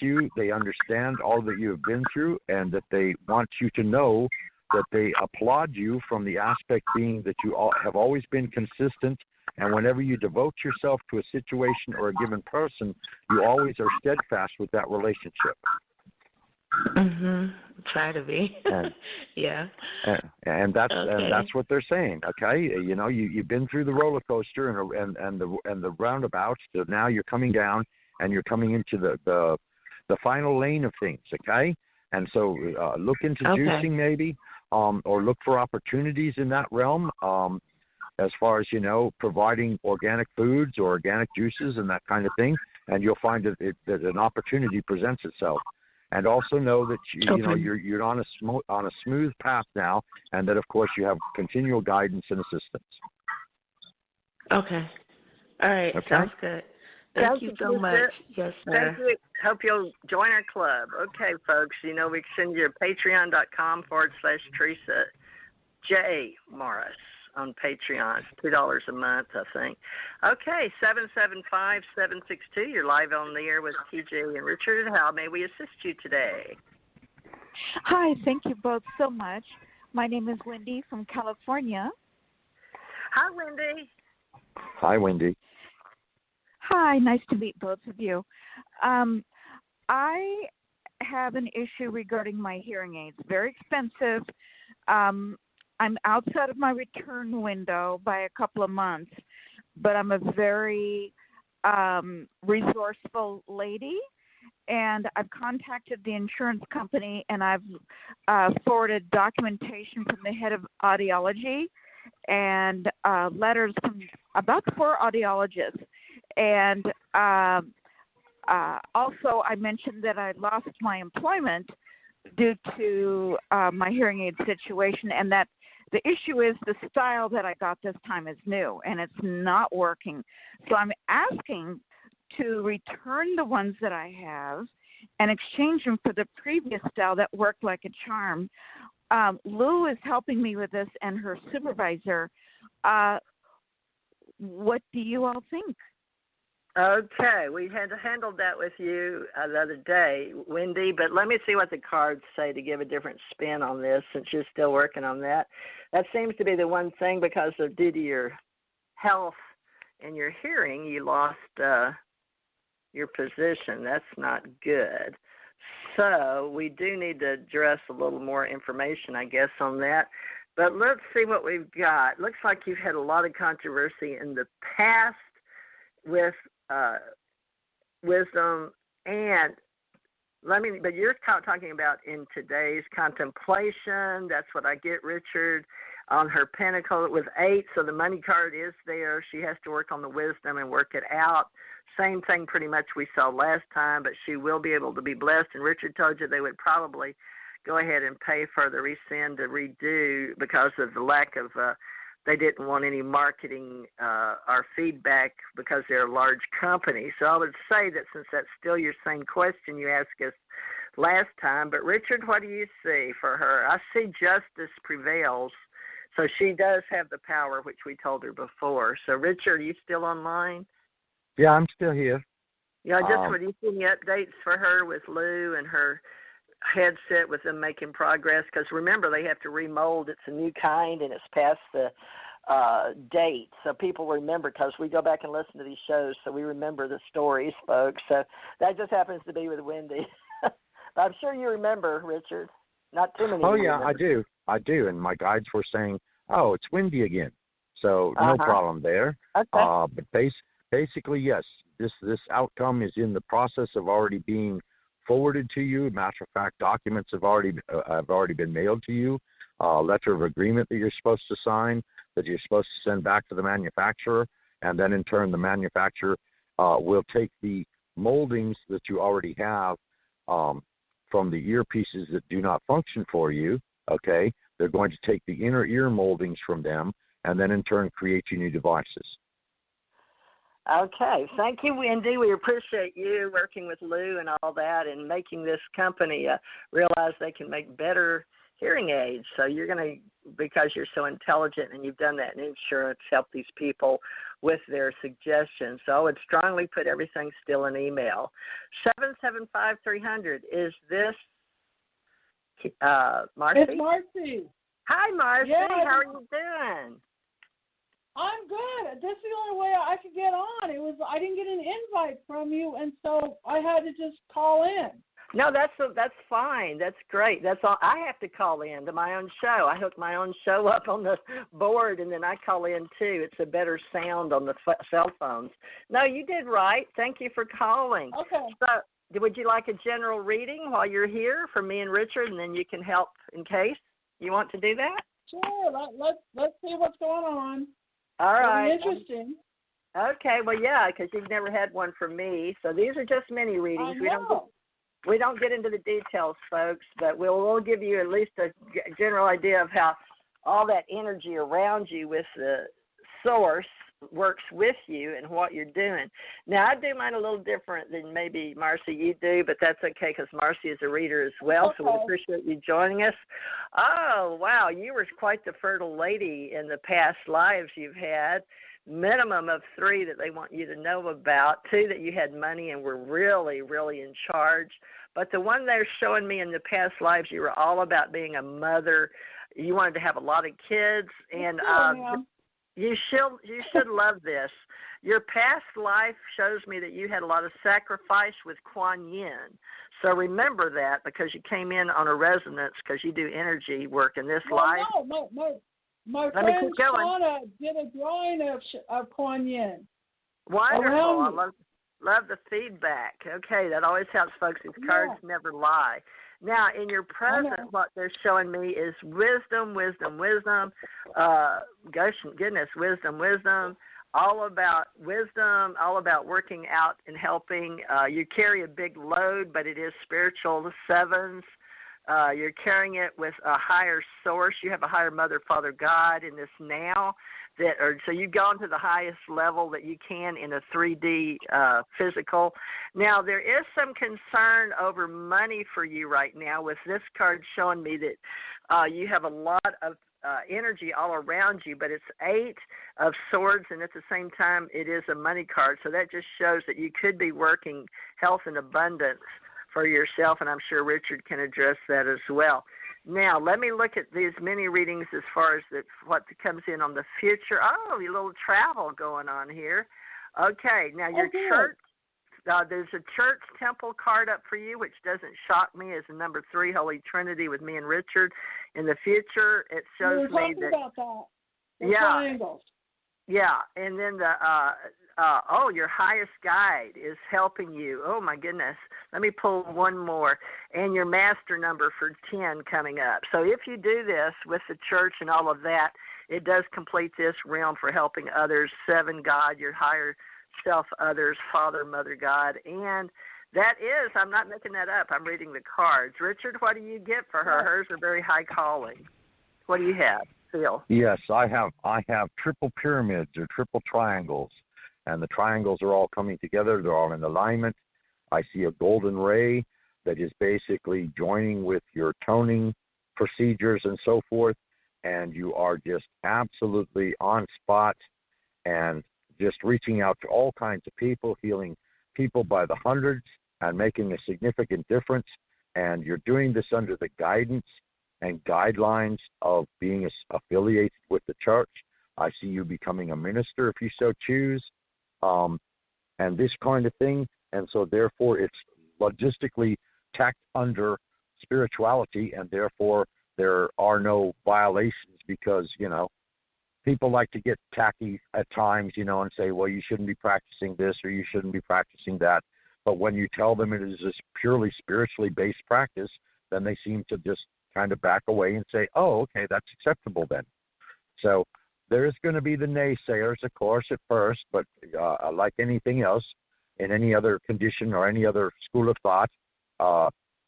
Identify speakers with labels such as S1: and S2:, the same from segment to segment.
S1: you, they understand all that you have been through, and that they want you to know that they applaud you from the aspect being that you have always been consistent, and whenever you devote yourself to a situation or a given person, you always are steadfast with that relationship.
S2: Try to be. Yeah.
S1: And that's what they're saying. Okay, you know, you've been through the roller coaster and the roundabouts. So now you're coming down and you're coming into the final lane of things. Okay, and so look into juicing maybe, or look for opportunities in that realm. As far as, you know, providing organic foods or organic juices and that kind of thing, and you'll find that an opportunity presents itself. And also know that you know you're on a smooth path now, and that of course you have continual guidance and assistance.
S2: Okay. All right. Okay. Sounds good. Thank you so much. Yes, sir.
S3: Thank you. Hope you'll join our club. Okay, folks. You know, we can send you patreon.com/Teresa J. Morris on Patreon. $2 a month, I think. Okay, 775-762. You're live on the air with TJ and Richard. How may we assist you today?
S4: Hi, thank you both so much. My name is Wendy from California.
S3: Hi, Wendy.
S1: Hi, Wendy.
S4: Hi, nice to meet both of you. I have an issue regarding my hearing aids. Very expensive. I'm outside of my return window by a couple of months, but I'm a very resourceful lady, and I've contacted the insurance company, and I've forwarded documentation from the head of audiology and letters from about 4 audiologists. And also I mentioned that I lost my employment due to my hearing aid situation, and that the issue is the style that I got this time is new, and it's not working. So I'm asking to return the ones that I have and exchange them for the previous style that worked like a charm. Lou is helping me with this, and her supervisor. What do you all think?
S3: Okay, we had handled that with you the other day, Wendy, but let me see what the cards say to give a different spin on this, since you're still working on that. That seems to be the one thing, because of due to your health and your hearing, you lost your position. That's not good. So we do need to address a little more information, I guess, on that. But let's see what we've got. Looks like you've had a lot of controversy in the past with wisdom, and but you're talking about in today's contemplation. That's what I get, Richard, on her pentacle with 8. So the money card is there. She has to work on the wisdom and work it out. Same thing pretty much we saw last time, but she will be able to be blessed. And Richard told you they would probably go ahead and pay for the resend to redo because of the lack of they didn't want any marketing or feedback because they're a large company. So I would say that since that's still your same question you asked us last time, but Richard, what do you see for her? I see justice prevails. So she does have the power, which we told her before. So Richard, are you still online?
S1: Yeah, I'm still here.
S3: Yeah, just what do you see any updates for her with Lou and her headset with them making progress? Because remember, they have to remold. It's a new kind, and it's past the date. So people remember, because we go back and listen to these shows, so we remember the stories, folks. So that just happens to be with Wendy. But I'm sure you remember, Richard. Not too many.
S1: Oh, yeah, I do. And my guides were saying, oh, it's Wendy again. So no problem there.
S3: Okay.
S1: But basically, yes, this outcome is in the process of already being forwarded to you. Matter of fact, documents have already been mailed to you. Letter of agreement that you're supposed to sign, that you're supposed to send back to the manufacturer, and then in turn the manufacturer will take the moldings that you already have from the earpieces that do not function for you. Okay, they're going to take the inner ear moldings from them, and then in turn create you new devices.
S3: Okay. Thank you, Wendy. We appreciate you working with Lou and all that and making this company realize they can make better hearing aids. So you're going to, because you're so intelligent and you've done that in insurance, help these people with their suggestions. So I would strongly put everything still in email. 775-300. Is this Marci?
S5: It's Marci.
S3: Hi, Marci.
S5: Yeah,
S3: how are you doing?
S5: I'm good. This is the only way I could get on. I didn't get an invite from you, and so I had to just call in.
S3: No, that's fine. That's great. That's all. I have to call in to my own show. I hook my own show up on the board, and then I call in too. It's a better sound on the cell phones. No, you did right. Thank you for calling.
S5: Okay.
S3: So, would you like a general reading while you're here for me and Richard, and then you can help in case you want to do that?
S5: Sure. Let's see what's going on.
S3: All right.
S5: It'll be interesting.
S3: Okay. Well, yeah, because you've never had one from me, so these are just mini readings.
S5: I know.
S3: We don't get into the details, folks, but we'll give you at least a general idea of how all that energy around you with the source works with you and what you're doing. Now, I do mine a little different than maybe, Marci, you do, but that's okay because Marci is a reader as well, so we appreciate you joining us. Oh, wow, you were quite the fertile lady in the past lives you've had. Minimum of 3 that they want you to know about, 2 that you had money and were really, really in charge. But the one they're showing me in the past lives, you were all about being a mother. You wanted to have a lot of kids, and you should love this. Your past life shows me that you had a lot of sacrifice with Kuan Yin. So remember that because you came in on a resonance because you do energy work in this life.
S5: No, my friend Shauna did a drawing of Kuan Yin.
S3: Wonderful. I love the feedback. Okay, that always helps folks. These cards never lie. Now, in your present, what they're showing me is wisdom. Goodness, wisdom. All about wisdom, all about working out and helping. You carry a big load, but it is spiritual. 7s. You're carrying it with a higher source. You have a higher mother, father, God in this now. So you've gone to the highest level that you can in a 3D physical. Now, there is some concern over money for you right now with this card showing me that you have a lot of energy all around you, but it's 8 of swords, and at the same time, it is a money card. So that just shows that you could be working health and abundance for yourself, and I'm sure Richard can address that as well. Now, let me look at these mini readings as far as what comes in on the future. Oh, a little travel going on here. Okay, now your church, there's a church temple card up for you, which doesn't shock me, as the number 3, Holy Trinity with me and Richard. In the future, it shows me that.
S5: About that. The triangles.
S3: Yeah, and then your highest guide is helping you. Oh, my goodness. Let me pull one more. And your master number for 10 coming up. So if you do this with the church and all of that, it does complete this realm for helping others. 7, God, your higher self, others, Father, Mother, God. And that is, I'm not making that up. I'm reading the cards. Richard, what do you get for her? Hers are very high calling. What do you have, Phil?
S1: Yes, I have triple pyramids or triple triangles. And the triangles are all coming together. They're all in alignment. I see a golden ray that is basically joining with your toning procedures and so forth. And you are just absolutely on spot and just reaching out to all kinds of people, healing people by the hundreds and making a significant difference. And you're doing this under the guidance and guidelines of being affiliated with the church. I see you becoming a minister if you so choose. And this kind of thing. And so therefore it's logistically tacked under spirituality, and therefore there are no violations because, people like to get tacky at times, and say, well, you shouldn't be practicing this or you shouldn't be practicing that. But when you tell them it is a purely spiritually based practice, then they seem to just kind of back away and say, oh, okay, that's acceptable then. So there's going to be the naysayers, of course, at first, but like anything else, in any other condition or any other school of thought,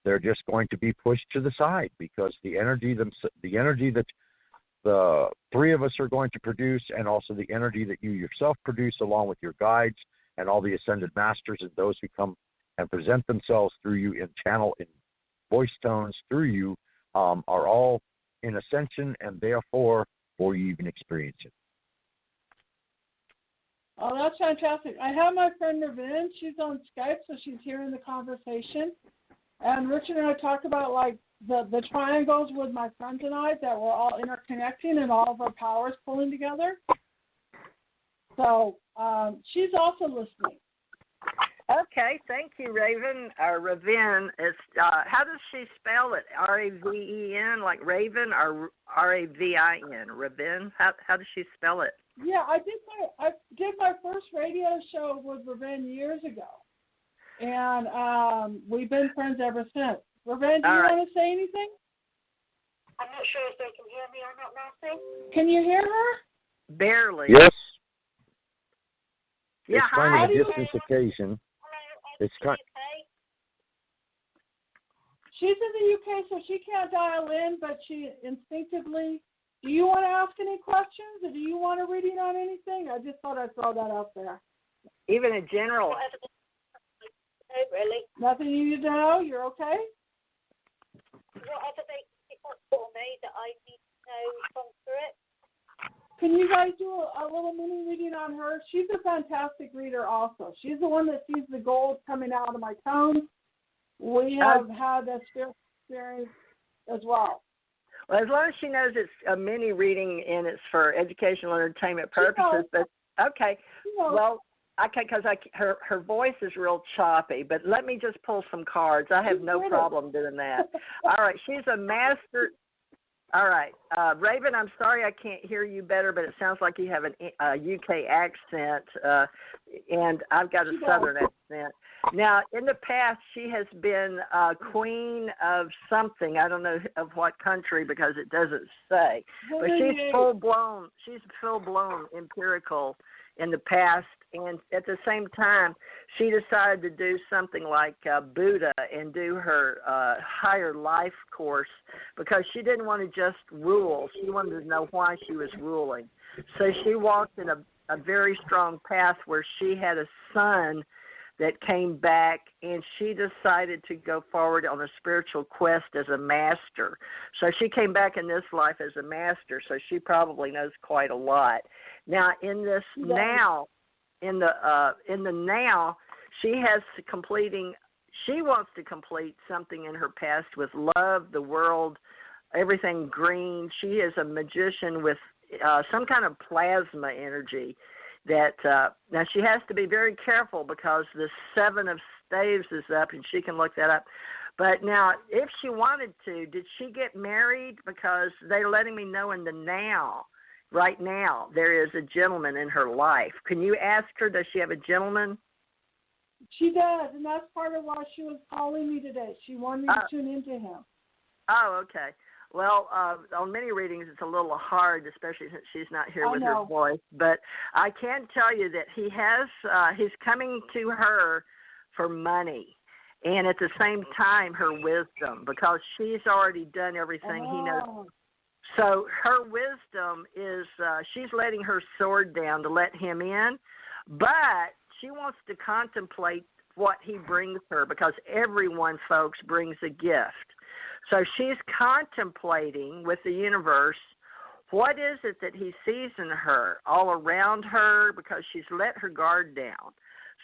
S1: they're just going to be pushed to the side because the energy that the 3 of us are going to produce, and also the energy that you yourself produce along with your guides and all the ascended masters and those who come and present themselves through you in voice tones through you, are all in ascension, and therefore, before you even experience it.
S5: Oh, that's fantastic. I have my friend Ravin. She's on Skype, so she's hearing the conversation. And Richard and I talked about, like, the triangles with my friends and I, that we're all interconnecting and all of our powers pulling together. So she's also listening.
S3: Okay, thank you, Raven. Ravin. It's how does she spell it? Raven, like Raven, or Ravin? Ravin. How does she spell it?
S5: Yeah, I did my first radio show with Ravin years ago, and we've been friends ever since. Ravin, do you want to say anything?
S6: I'm not sure if they can hear me or not, Marci.
S5: Can you hear her?
S3: Barely.
S1: Yes.
S3: Yeah,
S1: it's kind of a distance occasion. It's kind.
S5: She's in the UK, so she can't dial in, but she instinctively. Do you want to ask any questions, or do you want a reading on anything? I just thought I'd throw that out there.
S3: Even in general.
S6: No, really.
S5: Nothing you need to know? You're okay?
S6: Whatever they pick up for me that I need to know from through it.
S5: Can you guys do a little mini reading on her? She's a fantastic reader also. She's the one that sees the gold coming out of my tones. We have had a spiritual experience as well.
S3: Well, as long as she knows it's a mini reading and it's for educational entertainment purposes, but okay. Well, okay, because her voice is real choppy, but let me just pull some cards. I have no problem doing that. All right, she's a master. All right, Raven, I'm sorry I can't hear you better, but it sounds like you have a UK accent, and I've got a Southern accent. Now, in the past, she has been queen of something. I don't know of what country because it doesn't say. But she's full-blown. She's full-blown empirical in the past. And at the same time, she decided to do something like Buddha and do her higher life course because she didn't want to just rule. She wanted to know why she was ruling. So she walked in a very strong path where she had a son that came back, and she decided to go forward on a spiritual quest as a master. So she came back in this life as a master, so she probably knows quite a lot. Now, in this now, in the now, she wants to complete something in her past with love, the world, everything green. She is a magician with some kind of plasma energy. That now she has to be very careful because the 7 of staves is up, and she can look that up. But now, if she wanted to, did she get married? Because they're letting me know in the now, right now, there is a gentleman in her life. Can you ask her, does she have a gentleman?
S5: She does, and that's part of why she was calling me today. She wanted me to tune into him.
S3: Oh, okay. Well, on many readings, it's a little hard, especially since she's not here with her voice. But I can tell you that he's coming to her for money, and at the same time, her wisdom, because she's already done everything he knows. So her wisdom is she's letting her sword down to let him in, but she wants to contemplate what he brings her, because everyone, folks, brings a gift. So she's contemplating with the universe, what is it that he sees in her, all around her, because she's let her guard down.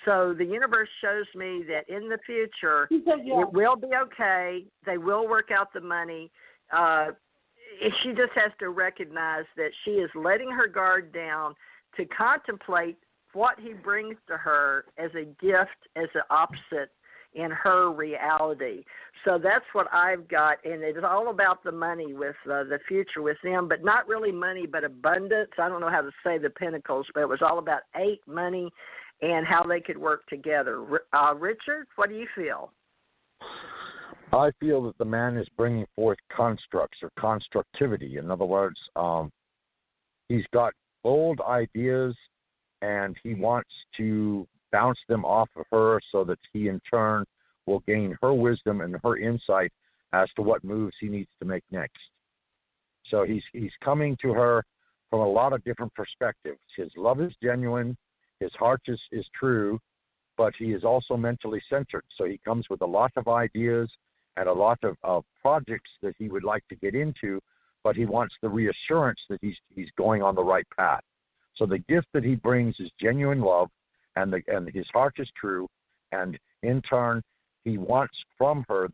S3: So the universe shows me that in the future, it will be okay. They will work out the money. She just has to recognize that she is letting her guard down to contemplate what he brings to her as a gift, as an opposite in her reality. So that's what I've got, and it's all about the money with the future with them, but not really money, but abundance. I don't know how to say the pentacles, but it was all about 8, money, and how they could work together. Richard, what do you feel?
S1: I feel that the man is bringing forth constructs or constructivity. In other words, he's got bold ideas, and he wants to bounce them off of her so that he, in turn, will gain her wisdom and her insight as to what moves he needs to make next. So he's coming to her from a lot of different perspectives. His love is genuine, his heart is true, but he is also mentally centered. So he comes with a lot of ideas, and a lot of projects that he would like to get into, but he wants the reassurance that he's going on the right path. So the gift that he brings is genuine love, and his heart is true, and in turn, he wants from her